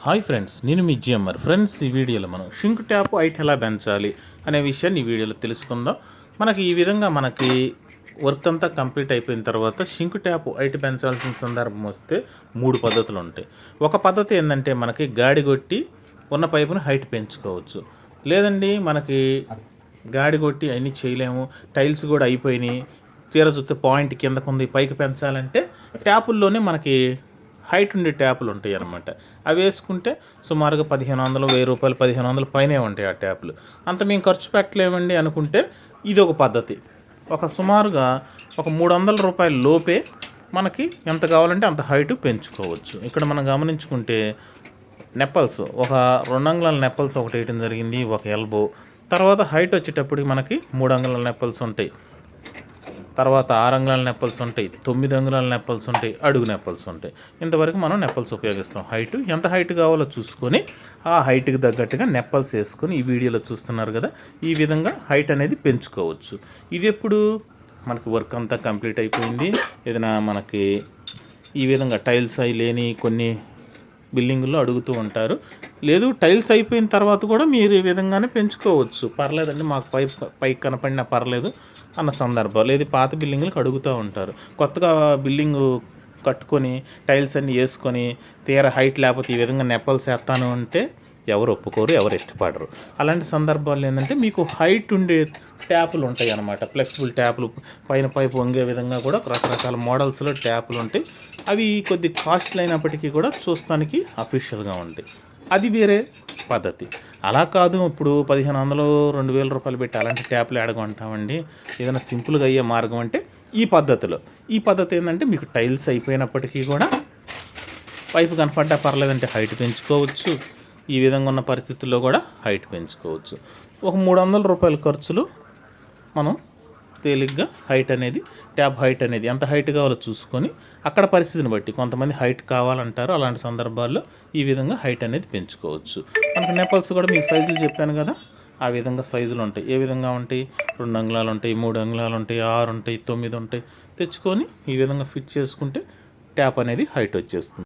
Hi friends, నేను మీ GMR. Friends, ఈ వీడియోలో మనం షింక్ ట్యాప్ హైట్ ఎలా పెంచాలి అనే విషయాన్ని ఈ వీడియోలో తెలుసుకుందాం. ఈ విధంగా వర్క్ అంతా కంప్లీట్ అయిపోయిన తర్వాత షింక్ ట్యాప్ హైట్ పెంచాల్సిన సందర్భం వస్తే 3 పద్ధతులు ఉంటాయి. ఒక పద్ధతి ఏంటంటే గాడి కొట్టి ఉన్న పైపుని హైట్ పెంచుకోవచ్చు. లేదండి గాడి కొట్టి అన్నీ చేయలేము, టైల్స్ కూడా అయిపోయినాయి, తీర చూస్తే పాయింట్ కిందకు ఉంది, పైకి పెంచాలంటే ట్యాపుల్లోనే హైట్ ఉండే ట్యాపులు ఉంటాయి అన్నమాట. అవి వేసుకుంటే సుమారుగా 1500, 1000 రూపాయలు, 1500 పైనే ఉంటాయి ఆ ట్యాపులు. అంత మేము ఖర్చు పెట్టలేమండి అనుకుంటే ఇది ఒక పద్ధతి. సుమారుగా 300 రూపాయల లోపే ఎంత కావాలంటే అంత హైట్ పెంచుకోవచ్చు. ఇక్కడ మనం గమనించుకుంటే నెప్పల్స్ 2 అంగుళాల నెప్పల్స్ ఒకటి వేయడం జరిగింది, ఒక ఎల్బో. తర్వాత హైట్ వచ్చేటప్పటికి 3 అంగుళాల నెప్పల్స్ ఉంటాయి, తర్వాత 6 అంగుళాల నెప్పల్స్ ఉంటాయి, 9 అంగుళాల నెప్పల్స్ ఉంటాయి, అడుగు నెప్పల్స్ ఉంటాయి. ఇంతవరకు మనం నెప్పల్స్ ఉపయోగిస్తాం. హైట్ ఎంత హైట్ కావాలో చూసుకొని ఆ హైట్కి తగ్గట్టుగా నెప్పల్స్ వేసుకొని ఈ వీడియోలో చూస్తున్నారు కదా, ఈ విధంగా హైట్ అనేది పెంచుకోవచ్చు. ఇది ఎప్పుడు వర్క్ అంతా కంప్లీట్ అయిపోయింది, ఏదైనా ఈ విధంగా టైల్స్ అవి లేని కొన్ని బిల్డింగుల్లో అడుగుతూ ఉంటారు. లేదు, టైల్స్ అయిపోయిన తర్వాత కూడా మీరు ఈ విధంగానే పెంచుకోవచ్చు, పర్లేదండి, మాకు పైకి కనపడినా పర్లేదు అన్న సందర్భాలు. లేదు, పాత బిల్డింగులకు అడుగుతూ ఉంటారు. కొత్తగా బిల్డింగు కట్టుకొని టైల్స్ అన్నీ వేసుకొని తీర హైట్ లేకపోతే ఈ విధంగా నెప్పల్స్ వేస్తాను అంటే ఎవరు ఒప్పుకోరు, ఎవరు ఇష్టపడరు. అలాంటి సందర్భాల్లో ఏంటంటే మీకు హైట్ ఉండే ట్యాపులు ఉంటాయి అన్నమాట. ఫ్లెక్సిబుల్ ట్యాపులు, పైన పైపు వంగే విధంగా కూడా రకరకాల మోడల్స్లో ట్యాపులు ఉంటాయి. అవి కొద్ది కాస్ట్లీ అయినప్పటికీ కూడా చూస్తానికి అఫీషియల్గా ఉంటాయి. అది వేరే పద్ధతి. అలా కాదు, ఇప్పుడు 1500, 2000 రూపాయలు పెట్టి అలాంటి ట్యాప్లు ఏడగొంటామండి, ఏదైనా సింపుల్గా అయ్యే మార్గం అంటే ఈ పద్ధతిలో. ఈ పద్ధతి ఏంటంటే మీకు టైల్స్ అయిపోయినప్పటికీ కూడా పైపు కనపడ్డా పర్లేదంటే హైట్ పెంచుకోవచ్చు. ఈ విధంగా ఉన్న పరిస్థితుల్లో కూడా హైట్ పెంచుకోవచ్చు. 300 రూపాయల ఖర్చులు మనం తేలిగ్గా హైట్ అనేది, ట్యాప్ హైట్ అనేది ఎంత హైట్ కావాలో చూసుకొని అక్కడ పరిస్థితిని బట్టి కొంతమంది హైట్ కావాలంటారు. అలాంటి సందర్భాల్లో ఈ విధంగా హైట్ అనేది పెంచుకోవచ్చు. నెప్పల్స్ కూడా మీకు సైజులు చెప్పాను కదా, ఆ విధంగా సైజులు ఉంటాయి. ఏ విధంగా ఉంటాయి? 2 అంగుళాలు ఉంటాయి, 3 అంగుళాలు ఉంటాయి, 6 ఉంటాయి, 9 ఉంటాయి. తెచ్చుకొని ఈ విధంగా ఫిట్ చేసుకుంటే ట్యాప్ అనేది హైట్ వచ్చేస్తుంది.